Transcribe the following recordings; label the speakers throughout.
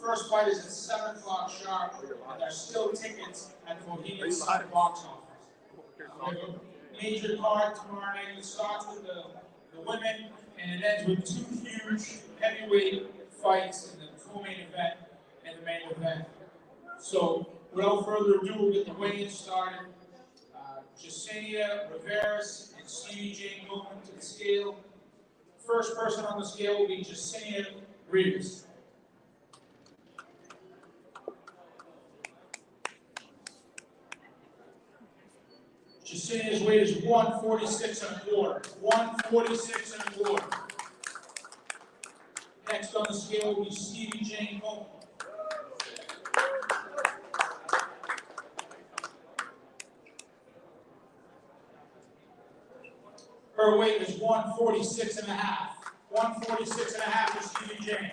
Speaker 1: First fight is at 7 o'clock sharp, and there's still tickets at the Mohegan box office. We have a major card tomorrow night. It starts with the women, and it ends with two huge heavyweight fights in the co-main event and the main event. So, without further ado, we'll get the weigh-in started. Jasenia Riveras and Stevie Jane going to the scale. First person on the scale will be Jasenia Riveras. Jasenia's weight is 146 1/4. 146 1/4. Next on the scale will be Stevie Jane Mohegan. Her weight is 146 1/2. 146 1/2 for Stevie Jane.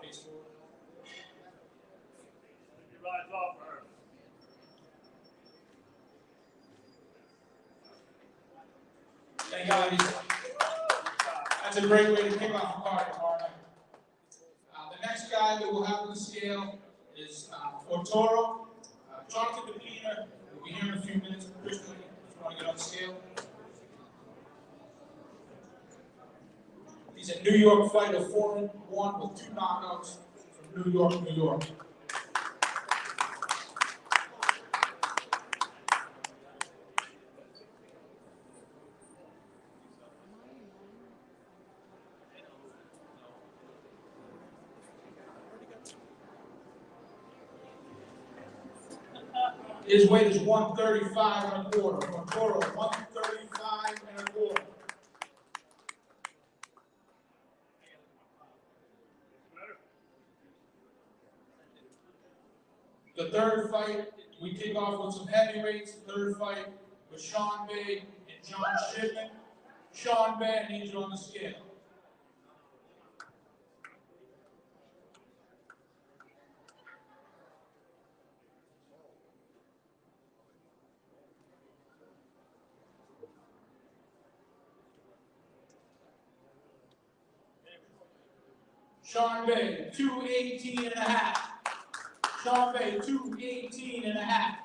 Speaker 1: Face forward.
Speaker 2: He rides off her.
Speaker 1: Thank God. That's a great way to kick off the card tomorrow night. The next guy that we'll have on the scale is Ortoro. Jonathan DePina will be here in a few minutes. Crystal, if you want to get on the scale. He's a New York fighter, 4-1 with 2 knockouts from New York, New York. His weight is 135 1/4. Ortoro, 135 1/4. The third fight, we kick off with some heavyweights. The third fight with Sean Bay and John Shipman. Sean Bay, I need you on the scale. Sean Bay, 218 1/2. Sean Bay, 218 1/2.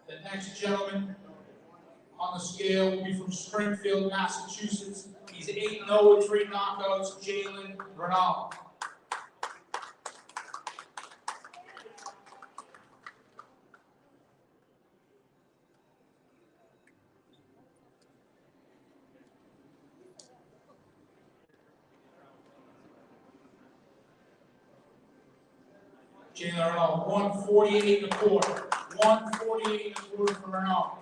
Speaker 1: The next gentleman on the scale will be from Springfield, Massachusetts. He's 8-0 with 3 knockouts, Jalen Bernal. Jalen Bernal, 148 1/4. 148 1/4 for Bernal.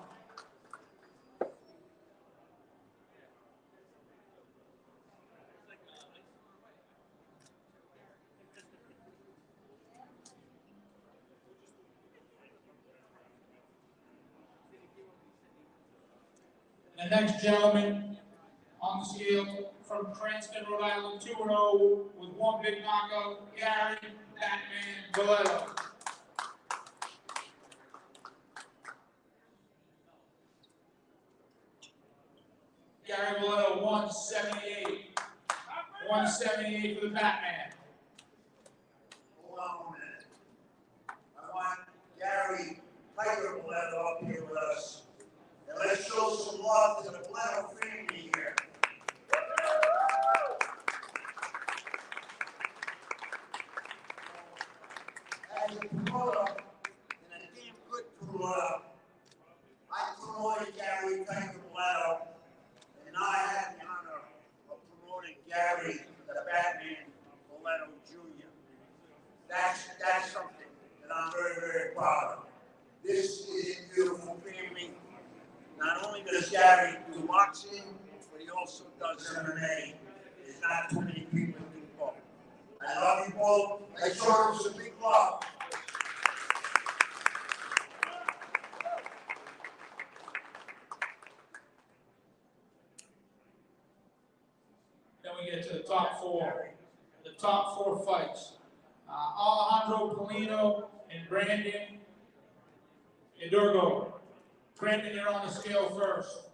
Speaker 1: The next gentleman on the scale from Cranston, Rhode Island, 2-0 with 1 big knockout, Gary Batman Vallejo. Gary Vallejo, 178. 178 for the Batman.
Speaker 3: Hold on a minute. I want Gary Vallejo up here with us. And let's show some love to the Vallejo family here. As a promoter, and a damn good promoter, I promoted Gary Vallejo, and I had the honor of promoting Gary, the Batman Vallejo Jr. That's something that I'm very, very proud of. This is a beautiful family. Not only does Gary do boxing, but he also does MMA. There's not too many people who do both. I love you both. Let's show them some big love.
Speaker 1: Then we get to the top four. The top four fights. Alejandro Polino and Brandon Idurgo. Brandon, you're on the scale first.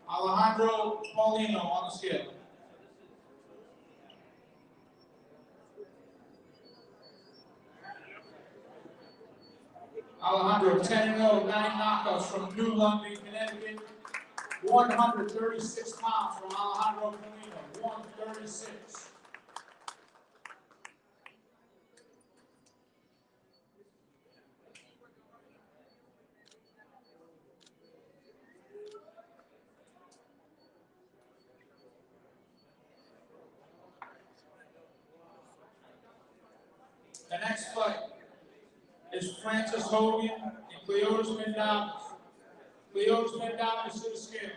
Speaker 1: Alejandro Polino on the scale. Alejandro, 10-0, 9 knockouts from New London, Connecticut. 136 pounds from Alejandro Polino, 136. The next fight is Francis Hogan and Cleotis Mendavis. Cleotis Mendavis to the scale.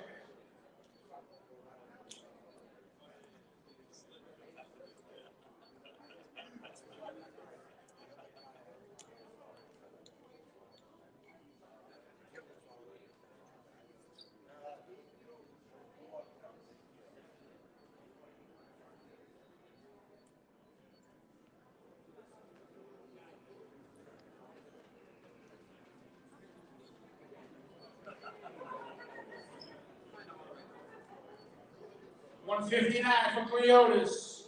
Speaker 1: $159 for Cleotis.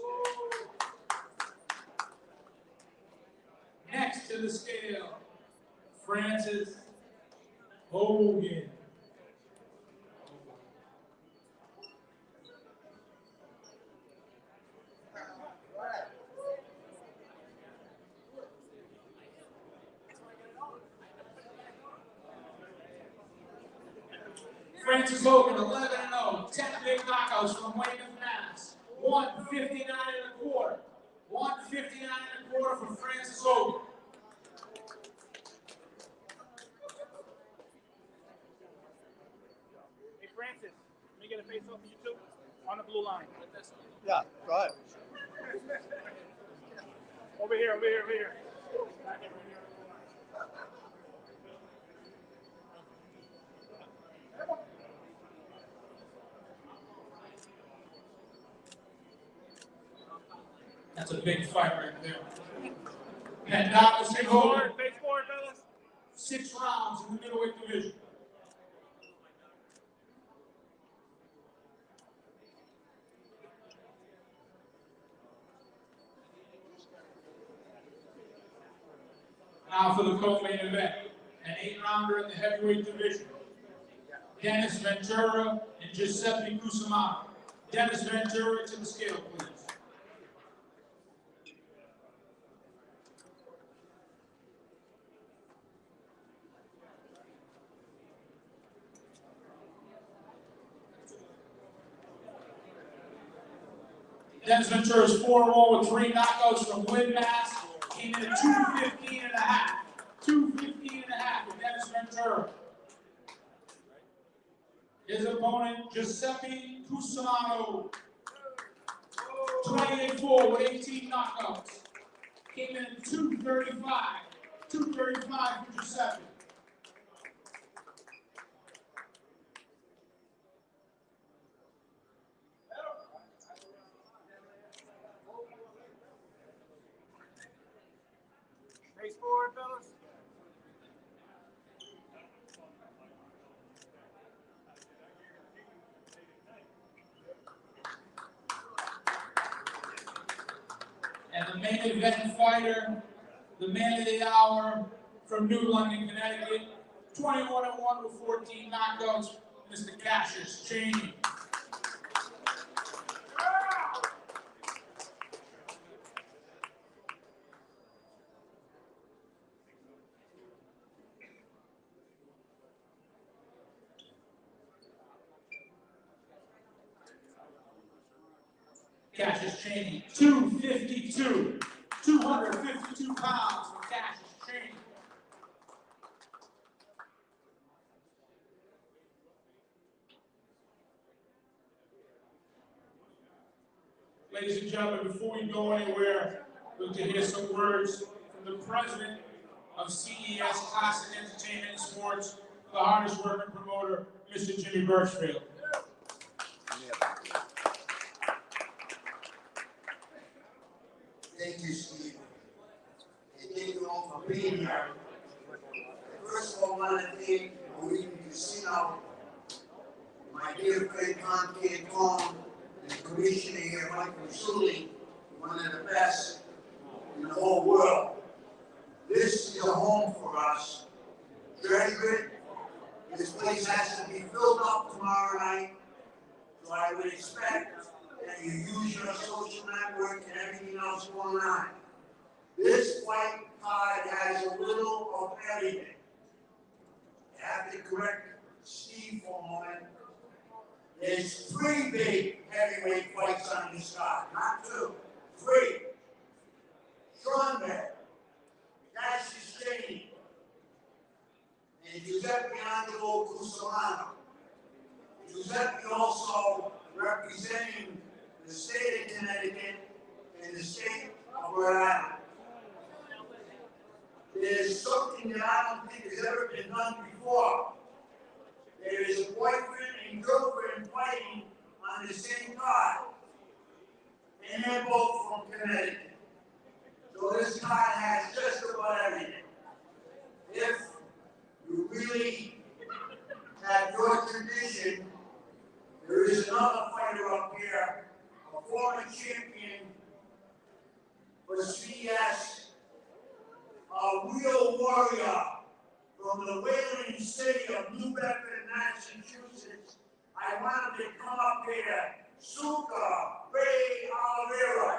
Speaker 1: Next to the scale, Francis Hogan. Francis Hogan, 11-0, 10 big knockouts from Mohegan, Mass. 159 and a quarter. 159 and a quarter for Francis Hogan.
Speaker 2: Hey Francis, let me get a face off of you too. On the blue line.
Speaker 4: Yeah, go ahead.
Speaker 2: Over here, over here, over here.
Speaker 1: That's a big fight right there. Mendavis and Hogan.
Speaker 2: Face forward, fellas.
Speaker 1: 6 rounds in the middleweight division. Now for the co-main event, an 8-rounder in the heavyweight division. Dennis Ventura and Giuseppe Cusimano. Dennis Ventura to the scale, please. Dennis Ventura is 4-0 with 3 knockouts from Win Mass. Came in at 215 and a half. 215 and a half with Dennis Ventura. His opponent, Giuseppe Cusimano. 28-4 with 18 knockouts. Came in at 235. 235 for Giuseppe.
Speaker 2: Face forward, fellas.
Speaker 1: And the main event fighter, the man of the hour from New London, Connecticut, 21-1 with 14 knockouts, Mr. Cassius Chaney. Cassius Chaney, 252. 252 pounds for Cassius Chaney. Ladies and gentlemen, before we go anywhere, we're going to hear some words from the president of CES Classic Entertainment and Sports, the hardest working promoter, Mr. Jimmy Birchfield.
Speaker 3: Thank you, Steve. And thank you all for being here. First of all, I want to thank Mohegan Casino, my dear friend Tom Cantone, and the commissioner here, Michael Sully, one of the best in the whole world. This is a home for us. Treasure it. This place has to be filled up tomorrow night, so I would expect that you use your social network and everything else going on. This white card has a little of everything. I have to correct Steve for a moment. There's 3 big heavyweight fights on this card, not 2, 3. Strongman, Cassius Chaney, and Giuseppe Angelo Cusolano. Giuseppe also representing the state of Connecticut and the state of Rhode Island. There's something that I don't think has ever been done before. There is a boyfriend and girlfriend fighting on the same card. And they're both from Connecticut. So this card has just about everything. If you really have your tradition, there is another fighter up here, a former champion for CES, a real warrior from the whaling city of New Bedford, Massachusetts. I wanted to come up here, Suka Ray Oliveira.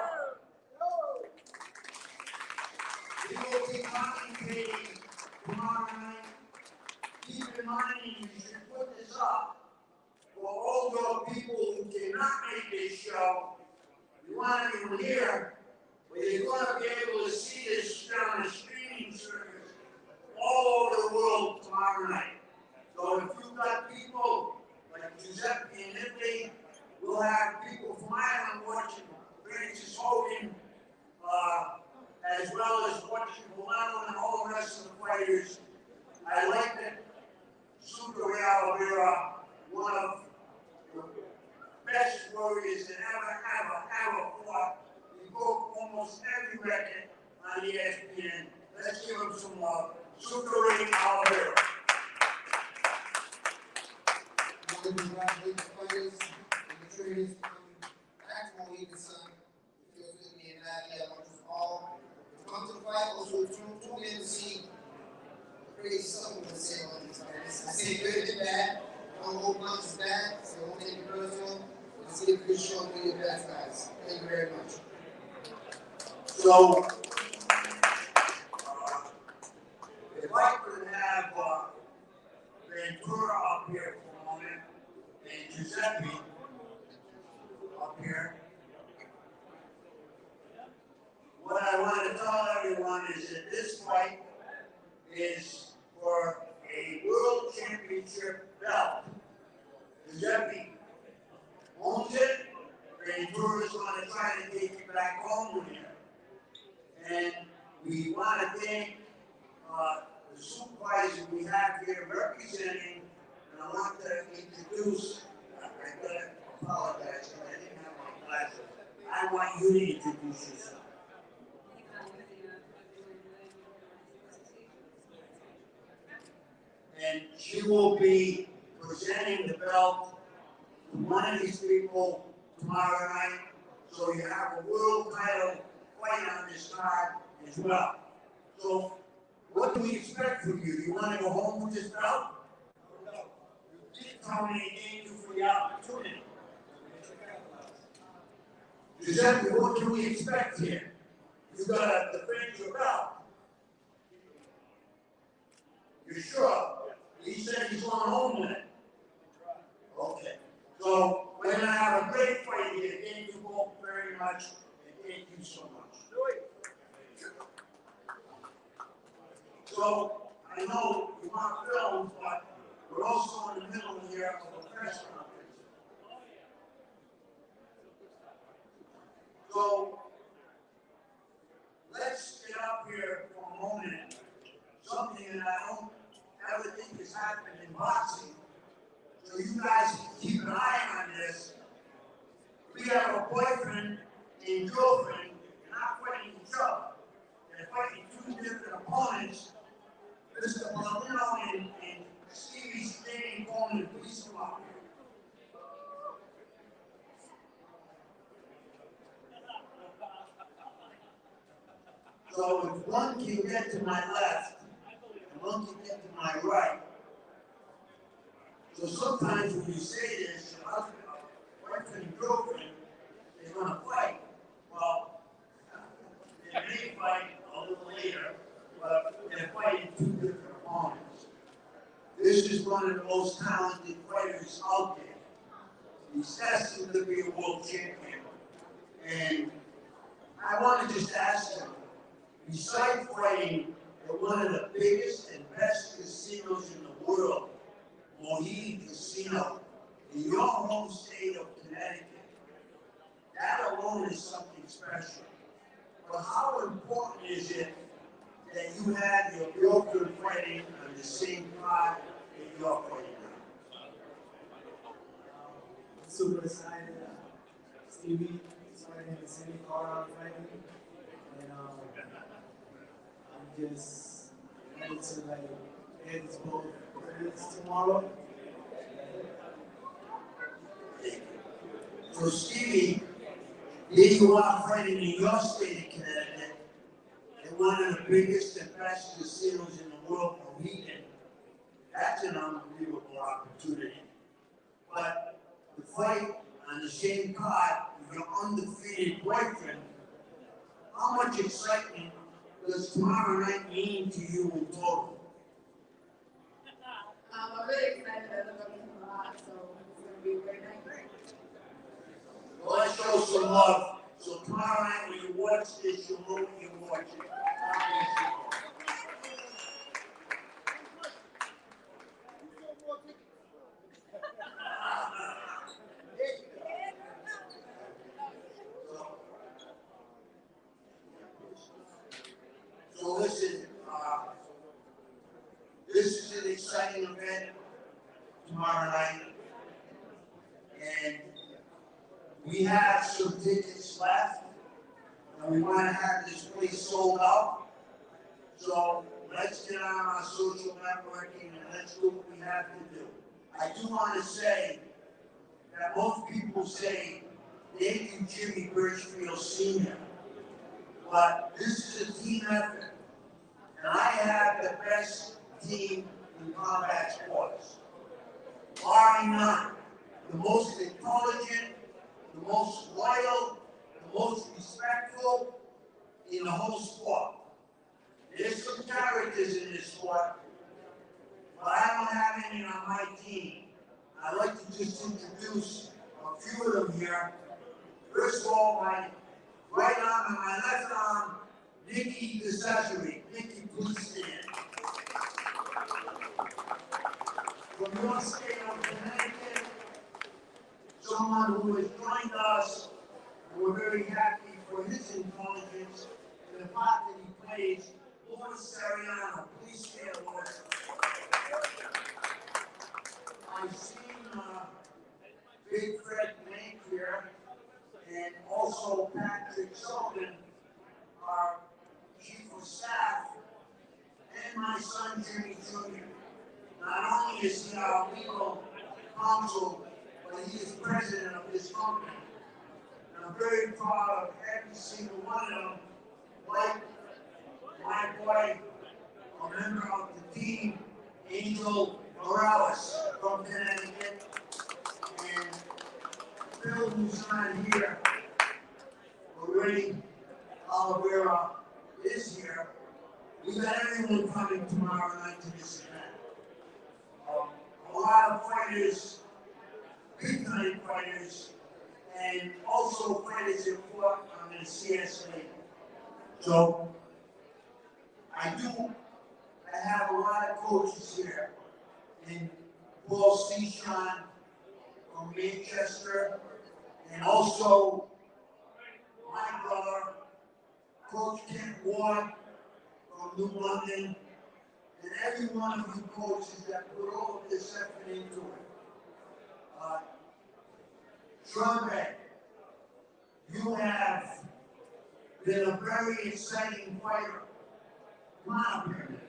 Speaker 3: He will be commentating tomorrow night. Keep in mind, you should put this up for all your people who cannot make this show. You want to be here, but you're going to be able to see this on a streaming service all over the world tomorrow night. So if you've got people like Giuseppe and Italy, we'll have people from Ireland watching Francis Hogan, as well as watching Milano and all the rest of the fighters. I like that Suka Ray Oliveira, one of the best warriors that ever fought. He broke almost every record on ESPN. Let's give him some love. Suka Ray Oliveira.
Speaker 4: I want to congratulate the fighters and the trainers coming back to Mohegan, son. It feels good to be in that. I want you all to come to the fight. Also, tune in to see the crazy stuff we're going to say on these fights. I say good and bad. Don't hold punches back, so don't take it personal. Let's see a good show and be your best, guys. Thank you very much.
Speaker 3: So, if I could have Ventura up here for a moment, and Giuseppe up here. What I want to tell everyone is that this fight is for a world championship belt. Giuseppe owns it, Ventura is going to try to take it back home with him. And we want to thank the supervisor we have here representing, and I want to introduce, I gotta apologize, because I didn't have my glasses. I want you to introduce yourself. And she will be presenting the belt to one of these people tomorrow night, so you have a world title fight on this card as well. So, what do we expect from you? You want to go home with this belt? No. You did tell me he gave you for the opportunity. Giuseppe, what can we expect here? You got to defend your belt. You're sure? He said he's going home with it. Okay. So, we're going to have a great fight here. Thank you both very much. much, and thank you so much. So, I know you want films, but we're also in the middle here of a press conference. So, let's get up here for a moment. Something that I don't ever think has happened in boxing. So you guys keep an eye on this. We have a boyfriend and girlfriend, and not fighting each other. They're fighting two different opponents. Mr. Paulino and Stevie Stain going to please come up here. So if one can get to my left, and one can get to my right. So sometimes when you say this, your husband, boyfriend and girlfriend, they're going to fight. Well, they may fight a little later, but they're fighting two different opponents. This is one of the most talented fighters out there. He's destined to be a world champion. And I want to just ask him, besides fighting at one of the biggest and best casinos in the world, Mohegan Casino, in your home state of Connecticut, that alone is something special. But how important is it that you have your girlfriend fighting on the same card that you're fighting on?
Speaker 5: Super excited. Stevie is fighting the same card I'm fighting. And I'm just ready to get this both fights tomorrow.
Speaker 3: So Stevie, here you are fighting in your state of Connecticut, in one of the biggest and best casinos in the world, Mohegan. That's an unbelievable opportunity. But to fight on the same card with your undefeated boyfriend, how much excitement does tomorrow night mean to you in total?
Speaker 6: I'm really excited. I love him a lot, so it's going to be a great night.
Speaker 3: Well, let's show some love. So tomorrow night when you watch this, you'll know what you're watching. So listen, this is an exciting event tomorrow night. And we have some tickets left, and we want to have this place sold out. So let's get on our social networking and let's do what we have to do. I do want to say that most people say, thank you, Jimmy Birchfield Sr., but this is a team effort, and I have the best team in combat sports, barring none. The most intelligent, the most loyal, the most respectful in the whole sport. There's some characters in this sport, but I don't have any on my team. I'd like to just introduce a few of them here. First of all, my right arm and my left arm, Nikki DeCesare. Nikki, please stand. From your state of Connecticut, someone who has joined us, and we're very happy for his intelligence and the part that he plays. Lord Sariano, please stand with us. I've seen Big Fred Blank here, and also Patrick Sullivan, our chief of staff, and my son Jimmy Jr. Not only is he our legal counsel, but he is president of this company. And I'm very proud of every single one of them, like my boy, a member of the team, Angel Morales from Connecticut, and Phil, who's not here, already Oliveira is here. We got everyone coming tomorrow night to this event. A lot of fighters, big time fighters, and also fighters that fought on the CSA. So I have a lot of coaches here, and Paul Sean from Manchester, and also my brother, Coach Ken Ward from New London, and every one of you coaches that put all of this effort into it. Trump, you have been a very exciting fighter. Come on up here.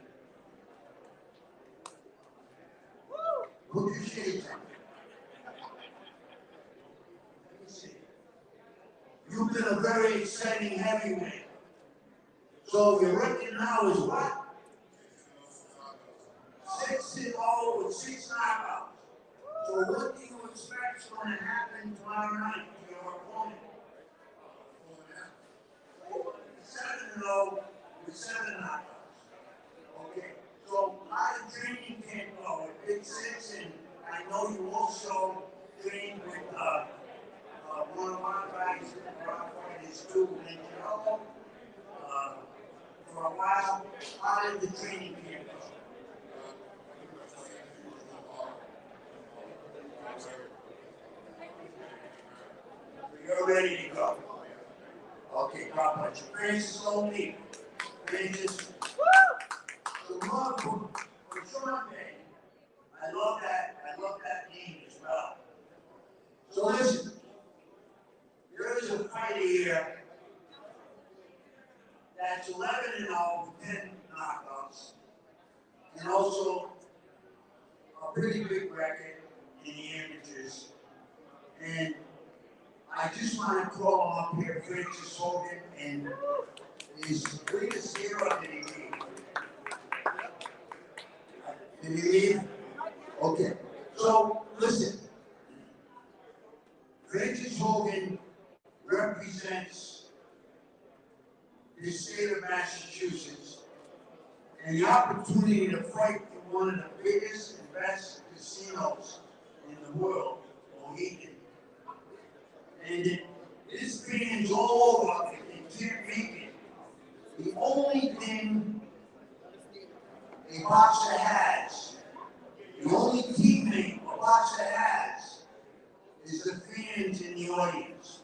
Speaker 3: Put your shades on. Let me see. You've been a very exciting heavyweight. So your record now is what? 6-0 with 6 knockouts. So what do you expect is going to happen tomorrow night to your opponent? 7-0 with 7 knockouts. Okay. So how did training camp go with Big Six? And I know you also trained with one of our guys that are fighters too, for a while. How did the training camp go? You're ready to go. Okay, God bless you. Francis O'Neill. Francis. The love for Sean Day. I love that name as well. So listen, there is a fighter here that's 11-0 with 10 knockouts, and also a pretty big record in the amateurs. And I just want to call him up here, Francis Hogan, and his greatest hero that he leave. Did he leave? Okay. So listen, Francis Hogan represents the state of Massachusetts and the opportunity to fight in one of the biggest and best casinos in the world, Mohegan. And this fans all over it, they can't make it. The only thing a boxer has, the only teammate a boxer has, is the fans in the audience.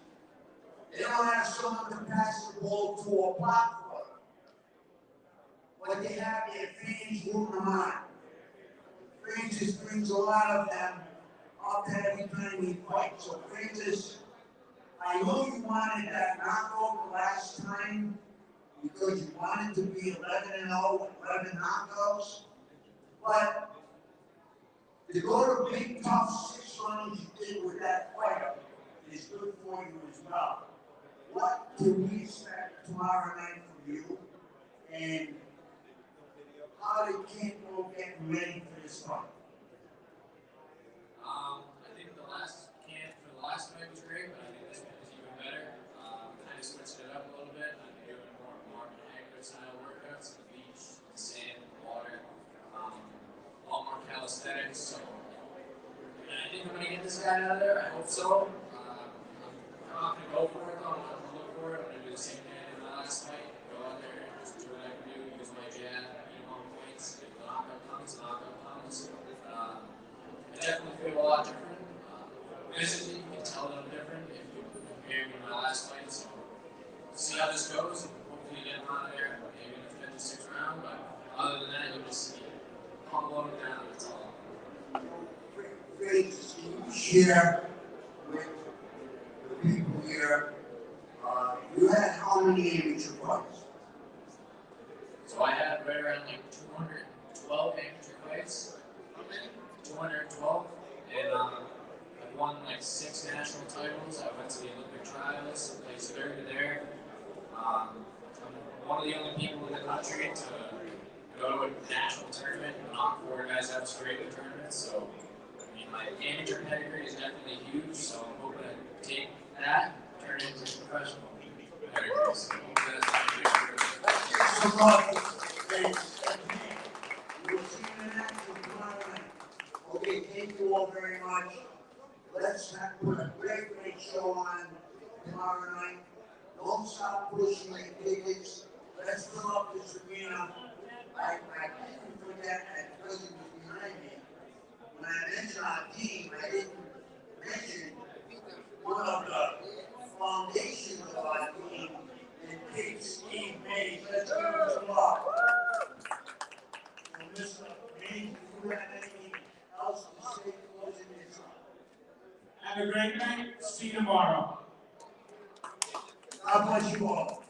Speaker 3: They don't have someone to pass the ball to a platform, but they have their fans rooting them on. Francis brings a lot of them up every time we fight. So Francis, I know you wanted that knockout the last time because you wanted to be 11-0 with 11 knockouts, but to go to big tough 6 rounds you did with that fighter is good for you as well. What can we expect tomorrow night from you, and how did Campbell get ready for this fight?
Speaker 7: I think the last fight was great, but I think this one was even better. Kind of switched it up a little bit. I'm doing more accurate style workouts, the beach, the sand, the water, a lot more calisthenics. So and I think I'm gonna get this guy out of there. I hope so. I'm not gonna go for it though. I'm not gonna look for it. I'm gonna do the same thing I did in my last fight. Go out there and just do what I can do. Use my jab, on points. If the knockout comes, knockout comes. I definitely feel a lot different. Physically, you can tell that I'm different if you compare me to my last fight. So, see how this goes. And hopefully, get him out of there. Maybe in the 5th or 6th round. But other than that, you just humble him down. That's all.
Speaker 3: Great to see you share with the people here. You had how many amateur fights?
Speaker 7: So I had right around like 212 amateur fights. 212. And I won like 6 national titles. I went to the Olympic trials, placed 3rd there. I'm one of the only people in the country to go to a national tournament and knock 4 guys out straight in tournaments. So, I mean, my amateur pedigree is definitely huge. So I'm hoping to take that, turn it into professional pedigree. So,
Speaker 3: Let's get some love. We'll see you in action tomorrow night. Okay, thank you all very much. Let's put a great great show on tomorrow night. Don't stop pushing your tickets. Let's fill up this arena. I didn't forget that because he was behind me. When I mentioned our team, I didn't mention one of the foundations of our team and Big Steve Mays. Let's give him a applause. So, Mr. Mays, do you have anything else to say closing this up?
Speaker 1: Have a great night. See you tomorrow.
Speaker 3: God bless you all.